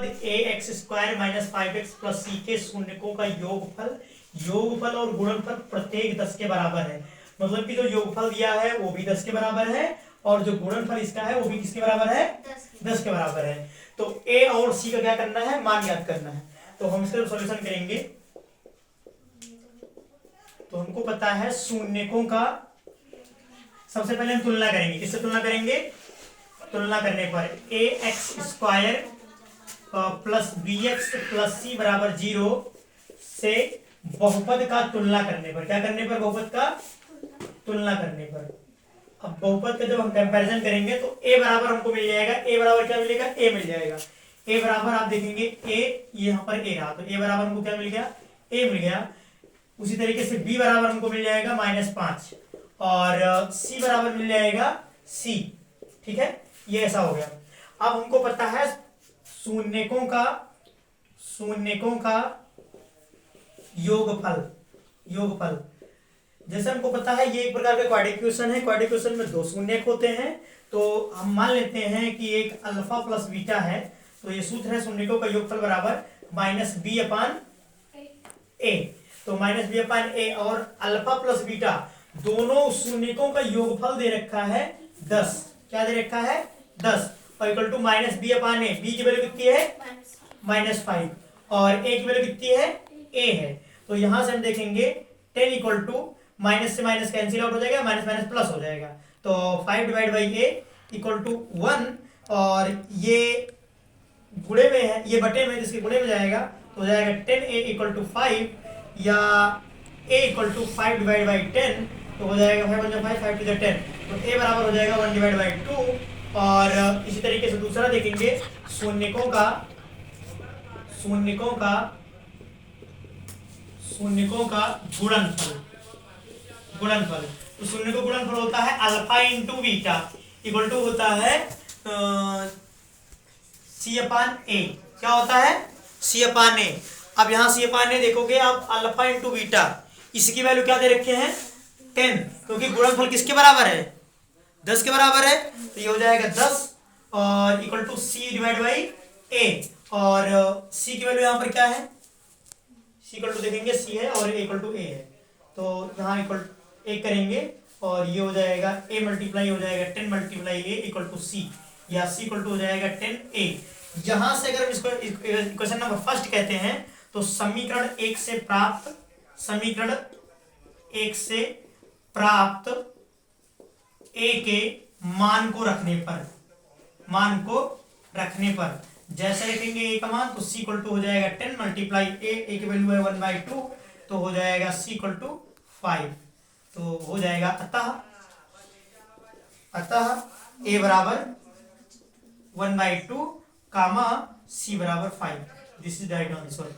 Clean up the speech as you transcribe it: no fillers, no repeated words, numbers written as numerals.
पद A X square minus 5x plus C के शून्यकों का योगफल और गुणनफल प्रत्येक 10 के बराबर है। मतलब कि जो योगफल दिया है वो भी 10 के बराबर है और जो गुणनफल इसका है वो भी किसके बराबर है, 10 के बराबर है। तो ए और सी का क्या करना है, मान याद करना है। तो हम इसका सॉल्यूशन करेंगे तो हमको पता है शून्यकों का, सबसे पहले हम तुलना करेंगे। किससे तुलना करेंगे, तुलना करने पर A X square plus B X plus C बराबर 0 से बहुपद का तुलना करने पर, क्या करने पर, बहुपद का तुलना करने पर। अब बहुपद का जब हम कंपैरिजन करेंगे तो ए बराबर हमको मिल जाएगा, ए बराबर क्या मिलेगा, ए मिल जाएगा। ए बराबर आप देखेंगे ए, यहाँ पर ए रहा तो ए बराबर हमको क्या मिल गया, ए मिल गया। उसी तरीके से बी बराबर हमको मिल जाएगा -5 और सी बराबर मिल जाएगा सी। ठीक है, ये ऐसा हो गया। अब हमको पता है शून्यकों का योगफल। जैसे हमको पता है ये एक प्रकार का क्वाड्रेटिक इक्वेशन है। क्वाड्रेटिक इक्वेशन में 2 शून्यक होते हैं। तो हम मान लेते हैं कि एक अल्फा प्लस बीटा है। तो ये सूत्र है शून्यकों का योगफल बराबर -b/a। तो -b/a और अल्फा प्लस बीटा दोनों शून्यकों का योगफल दे रखा है 10। क्या दे रखा है, 10 और इक्वल टू -b/a। b की वैल्यू कितनी है, -5 और a की वैल्यू कितनी है, a है। तो यहां से हम देखेंगे 10 इक्वल टू माइनस से माइनस कैंसिल आउट हो जाएगा, माइनस माइनस प्लस हो जाएगा। तो 5/a इक्वल टू 1 और ये गुणे में है, ये बटे में, जिसके गुणे में जाएगा तो हो जाएगा 10a इक्वल टू 5 या a इक्वल टू 5/10। तो हो जाएगा 5 × 5 5 × 10। तो a बराबर हो जाएगा 1/2। और इसी तरीके से दूसरा देखेंगे शून्यकों का गुणनफल। तो शून्य का गुणनफल होता है alpha into beta equal to होता है c/a। क्या होता है, c/a। अब यहाँ c/a देखोगे आप, अल्फा इंटू बीटा, इसकी वैल्यू क्या दे रखे हैं, 10, क्योंकि गुणनफल किसके बराबर है, 10 के बराबर है। तो ये हो जाएगा 10 और इक्वल टू c/a और c की वैल्यू यहाँ पर क्या है, c इक्वल टू देखेंगे c है और a इक्वल टू a है। तो यहाँ इक्वल 1 करेंगे और ये हो जाएगा a मल्टीप्लाई हो जाएगा 10 × a इक्वल टू c, या c इक्वल टू हो जाएगा 10a। यहां से अगर इसको क्वेश्चन नंबर फर्स्ट कहते हैं तो समीकरण 1 से प्राप्त a के मान को रखने पर जैसे लिखेंगे a का मान, तो c इक्वल टू हो जाएगा 10 × a की वैल्यू है 1/2, तो हो जाएगा c इक्वल टू 5। तो हो जाएगा अतः a बराबर 1/2 कामा c बराबर 5। This is right answer.